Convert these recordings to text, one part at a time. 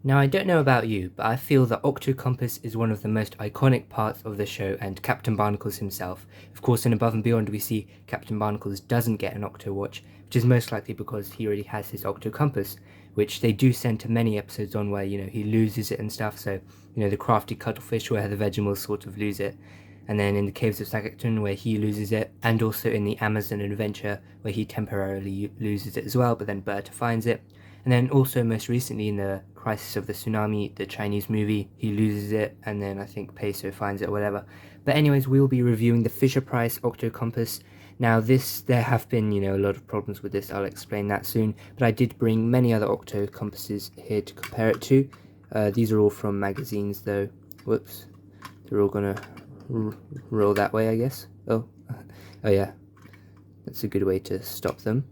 Now, I don't know about you, but I feel that Octo Compass is one of the most iconic parts of the show, and Captain Barnacles himself. Of course, in Above and Beyond we see Captain Barnacles doesn't get an Octo Watch, which is most likely because he already has his Octo Compass, which they do send to many episodes on where, he loses it and stuff, so, the crafty cuttlefish where the Vegemals sort of lose it. And then in the Caves of Sanctum where he loses it, and also in the Amazon adventure where he temporarily loses it as well, but then Berta finds it. And then also most recently in the Crisis of the Tsunami, the Chinese movie, he loses it, and then I think Peso finds it or whatever. But anyways, we'll be reviewing the Fisher-Price Octo Compass. Now there have been, a lot of problems with this, I'll explain that soon, but I did bring many other Octo Compasses here to compare it to. These are all from magazines though. Whoops. They're all gonna roll that way, I guess. Oh yeah. That's a good way to stop them.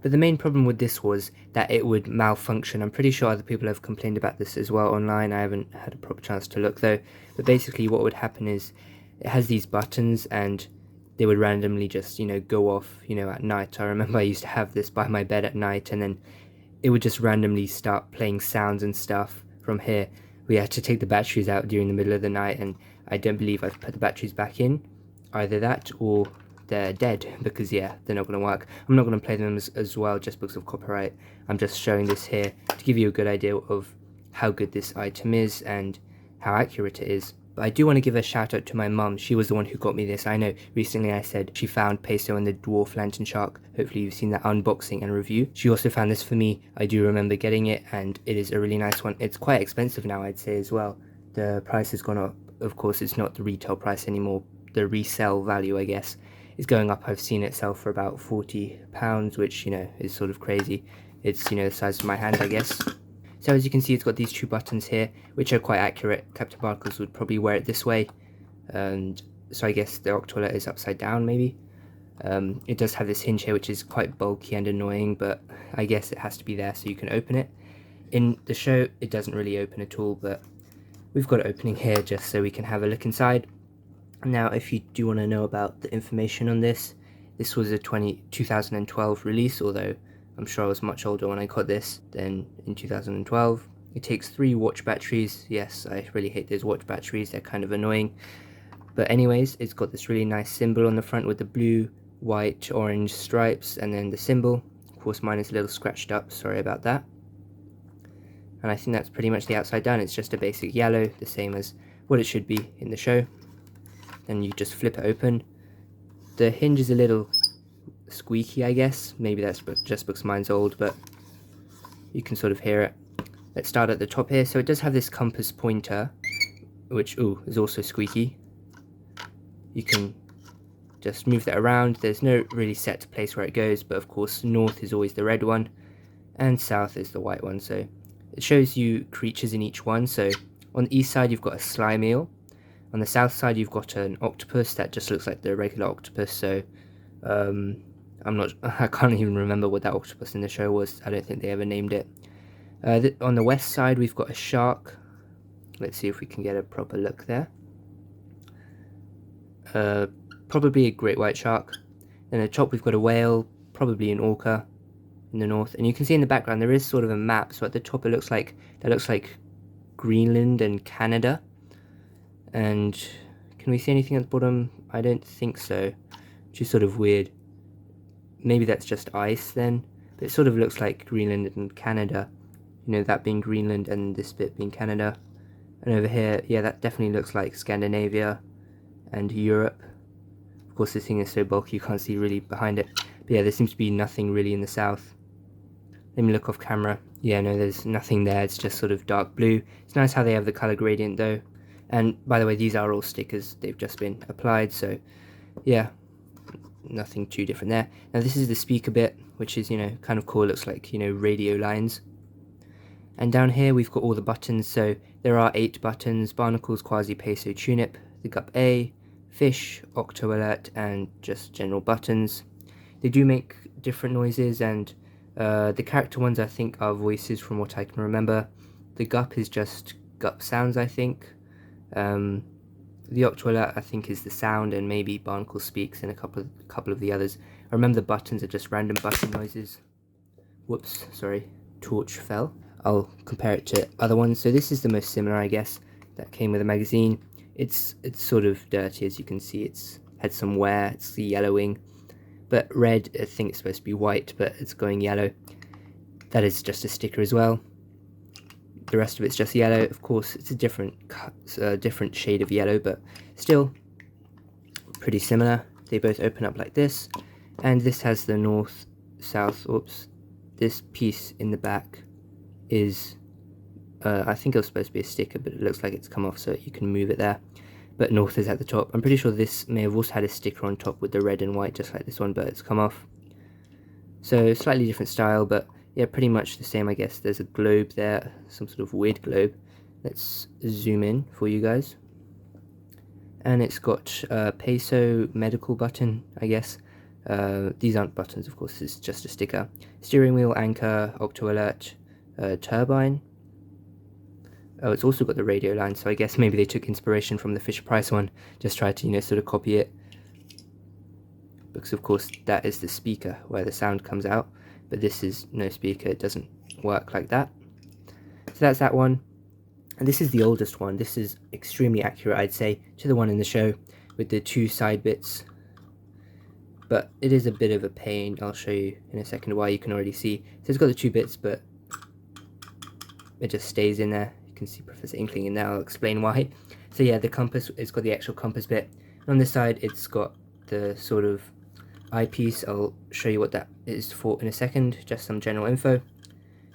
But the main problem with this was that it would malfunction. I'm pretty sure other people have complained about this as well online. I haven't had a proper chance to look though. But basically what would happen is it has these buttons and they would randomly just, go off, at night. I remember I used to have this by my bed at night, and then it would just randomly start playing sounds and stuff from here. We had to take the batteries out during the middle of the night, and I don't believe I've put the batteries back in. Either that or they're dead, because they're not going to work. I'm not going to play them as well just because of copyright. I'm just showing this here to give you a good idea of how good this item is and how accurate it is. But I do want to give a shout out to my mum. She was the one who got me this. I know recently I said she found Peso and the Dwarf Lantern Shark. Hopefully you've seen that unboxing and review. She also found this for me. I do remember getting it, and it is a really nice one. It's quite expensive now, I'd say, as well. The price has gone up. Of course, it's not the retail price anymore. The resale value, I guess, is going up. I've seen it sell for about £40, which, is sort of crazy. It's, the size of my hand, I guess. So as you can see, it's got these two buttons here, which are quite accurate. Captain Barnacles would probably wear it this way. And so I guess the Octolet is upside down, maybe. It does have this hinge here, which is quite bulky and annoying, but I guess it has to be there so you can open it. In the show, it doesn't really open at all, but we've got it opening here just so we can have a look inside. Now, if you do want to know about the information on this, this was a 2012 release, although I'm sure I was much older when I got this than in 2012. It takes 3 watch batteries. Yes, I really hate those watch batteries, they're kind of annoying. But anyways, it's got this really nice symbol on the front with the blue, white, orange stripes, and then the symbol. Of course, mine is a little scratched up, sorry about that. And I think that's pretty much the outside done. It's just a basic yellow, the same as what it should be in the show. Then you just flip it open. The hinge is a little squeaky, I guess. Maybe that's just because mine's old, but you can sort of hear it. Let's start at the top here. So it does have this compass pointer, which is also squeaky. You can just move that around. There's no really set place where it goes, but of course north is always the red one and south is the white one. So it shows you creatures in each one. So on the east side you've got a slime eel. On the south side you've got an octopus that just looks like the regular octopus. So I can't even remember what that octopus in the show was. I don't think they ever named it. On the west side we've got a shark. Let's see if we can get a proper look there. Probably a great white shark. Then at the top we've got a whale, probably an orca in the north. And you can see in the background there is sort of a map. So at the top it looks like Greenland and Canada. And can we see anything at the bottom? I don't think so, which is sort of weird. Maybe that's just ice then, but it sort of looks like Greenland and Canada, that being Greenland and this bit being Canada. And over here, yeah, that definitely looks like Scandinavia and Europe. Of course this thing is so bulky you can't see really behind it, but yeah, there seems to be nothing really in the south. Let me look off camera. Yeah, no, there's nothing there. It's just sort of dark blue. It's nice how they have the color gradient though. And by the way, these are all stickers, they've just been applied, so yeah, nothing too different there. Now this is the speaker bit, which is, kind of cool. It looks like, radio lines. And down here we've got all the buttons. So there are 8 buttons: Barnacles, Quasi, Peso, Tunip, the Gup A, Fish, Octo Alert, and just general buttons. They do make different noises, and the character ones I think are voices from what I can remember. The Gup is just Gup sounds, I think. The Octo Alert I think is the sound, and maybe Barnacle speaks in a couple of the others. I remember the buttons are just random button noises. Whoops, sorry, torch fell. I'll compare it to other ones. So this is the most similar, I guess, that came with a magazine. It's sort of dirty, as you can see. It's had some wear, it's the yellowing. But red, I think it's supposed to be white, but it's going yellow. That is just a sticker as well. The rest of it's just yellow. Of course, it's a different shade of yellow, but still pretty similar. They both open up like this, and this has the north, south. Oops, this piece in the back is, I think it was supposed to be a sticker, but it looks like it's come off, so you can move it there. But north is at the top. I'm pretty sure this may have also had a sticker on top with the red and white, just like this one, but it's come off. So slightly different style, but yeah, pretty much the same, I guess. There's a globe there, some sort of weird globe. Let's zoom in for you guys. And it's got a peso medical button, I guess. These aren't buttons, of course, it's just a sticker. Steering wheel, anchor, octo alert, turbine. Oh, it's also got the radio line, so I guess maybe they took inspiration from the Fisher-Price one, just tried to, sort of copy it. Because, of course, that is the speaker where the sound comes out, but this is no speaker, it doesn't work like that. So that's that one. And this is the oldest one. This is extremely accurate, I'd say, to the one in the show, with the two side bits. But it is a bit of a pain. I'll show you in a second why. You can already see. So it's got the two bits, but it just stays in there. You can see Professor Inkling in there. I'll explain why. So yeah, the compass, it's got the actual compass bit. And on this side, it's got the sort of eyepiece. I'll show you what that is for in a second. Just some general info.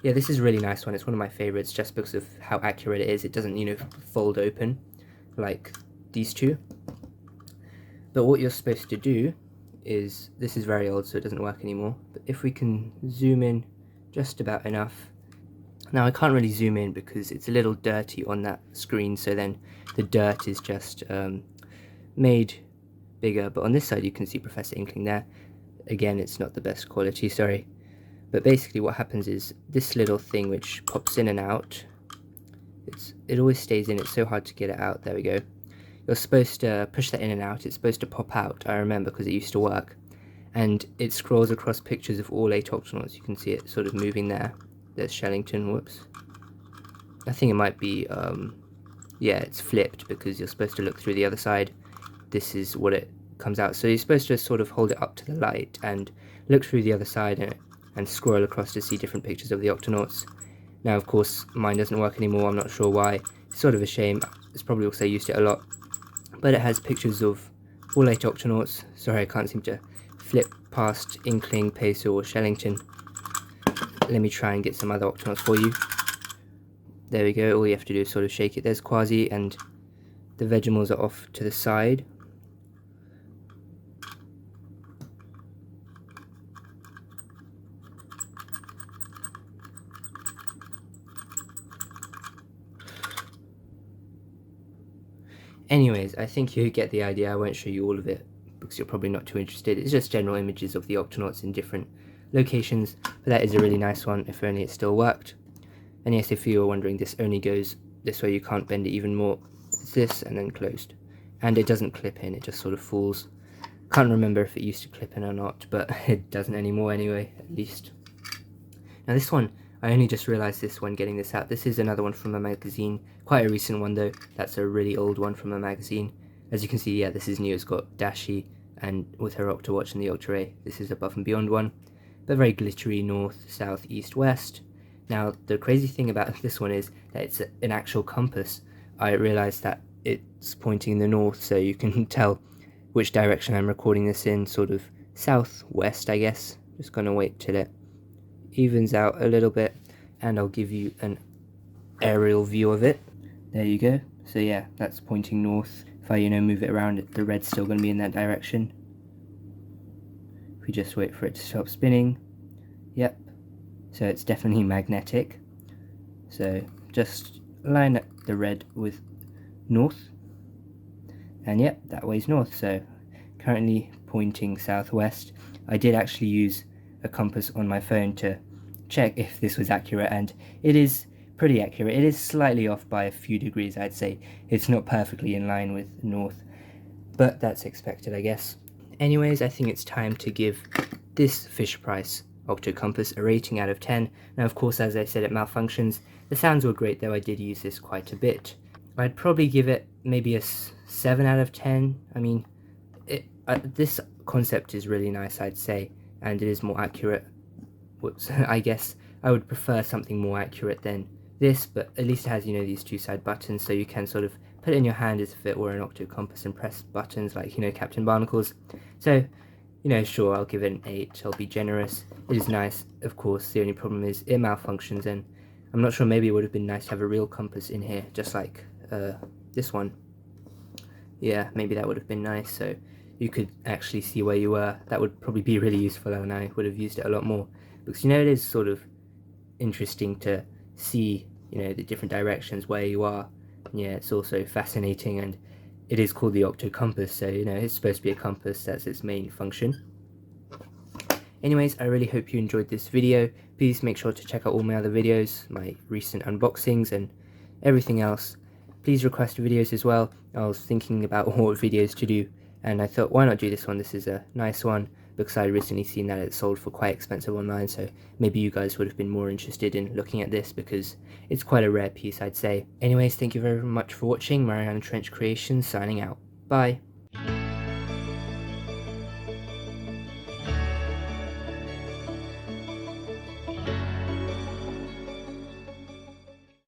Yeah, this is a really nice one. It's one of my favorites just because of how accurate it is. It doesn't, fold open like these two. But what you're supposed to do is, this is very old, so it doesn't work anymore. But if we can zoom in just about enough. Now I can't really zoom in because it's a little dirty on that screen, so then the dirt is just made bigger. But on this side you can see Professor Inkling there. Again, it's not the best quality, sorry. But basically what happens is this little thing which pops in and out, it always stays in. It's so hard to get it out. There we go. You're supposed to push that in and out. It's supposed to pop out, I remember, because it used to work. And it scrolls across pictures of all 8 Octonauts. You can see it sort of moving there. There's Shellington, whoops. I think it might be, yeah, it's flipped because you're supposed to look through the other side. This is what it comes out. So you're supposed to sort of hold it up to the light and look through the other side and scroll across to see different pictures of the Octonauts. Now, of course, mine doesn't work anymore. I'm not sure why. It's sort of a shame. It's probably because I used it a lot. But it has pictures of all 8 Octonauts. Sorry, I can't seem to flip past Inkling, Peso, or Shellington. Let me try and get some other Octonauts for you. There we go. All you have to do is sort of shake it. There's Quasi, and the Vegemals are off to the side. Anyways, I think you get the idea. I won't show you all of it because you're probably not too interested. It's just general images of the Octonauts in different locations, but that is a really nice one, if only it still worked. And yes, if you were wondering, this only goes this way. You can't bend it even more. It's this and then closed, and it doesn't clip in. It just sort of falls. Can't remember if it used to clip in or not, but it doesn't anymore anyway, at least. Now this one, I only just realized this when getting this out. This is another one from a magazine, quite a recent one though. That's a really old one from a magazine. As you can see, yeah, this is new. It's got Dashi and with her Octowatch and the Octo-Ray. This is Above and Beyond one, but very glittery, north, south, east, west. Now the crazy thing about this one is that it's an actual compass. I realized that it's pointing in the north, so you can tell which direction I'm recording this in, sort of southwest, I guess. Just gonna wait till it evens out a little bit, and I'll give you an aerial view of it. There you go. So yeah, that's pointing north. If I move it around, the red's still going to be in that direction. If we just wait for it to stop spinning, yep, so it's definitely magnetic. So just line up the red with north, and yep, that way's north. So currently pointing southwest. I did actually use a compass on my phone to check if this was accurate, and it is pretty accurate. It is slightly off by a few degrees, I'd say. It's not perfectly in line with north, but that's expected, I guess. Anyways, I think it's time to give this Fisher-Price Octo Compass a rating out of 10. Now of course, as I said, it malfunctions. The sounds were great though, I did use this quite a bit. I'd probably give it maybe a 7 out of 10. I mean, this concept is really nice, I'd say, and it is more accurate. Whoops, I guess I would prefer something more accurate than this, but at least it has, you know, these two side buttons, so you can sort of put it in your hand as if it were an Octo Compass and press buttons like, you know, Captain Barnacles. So, you know, sure, I'll give it an 8, I'll be generous. It is nice, of course. The only problem is it malfunctions, and I'm not sure, maybe it would have been nice to have a real compass in here, just like this one. Yeah, maybe that would have been nice, so you could actually see where you were. That would probably be really useful, and I would have used it a lot more. Because, you know, it is sort of interesting to see, you know, the different directions where you are. Yeah, it's also fascinating, and it is called the Octo Compass, so, you know, it's supposed to be a compass. That's its main function. Anyways, I really hope you enjoyed this video. Please make sure to check out all my other videos, my recent unboxings and everything else. Please request videos as well. I was thinking about what videos to do, and I thought, why not do this one? This is a nice one, because I recently seen that it sold for quite expensive online, so maybe you guys would have been more interested in looking at this, because it's quite a rare piece, I'd say. Anyways, thank you very much for watching. Mariana Trench Creations signing out. Bye.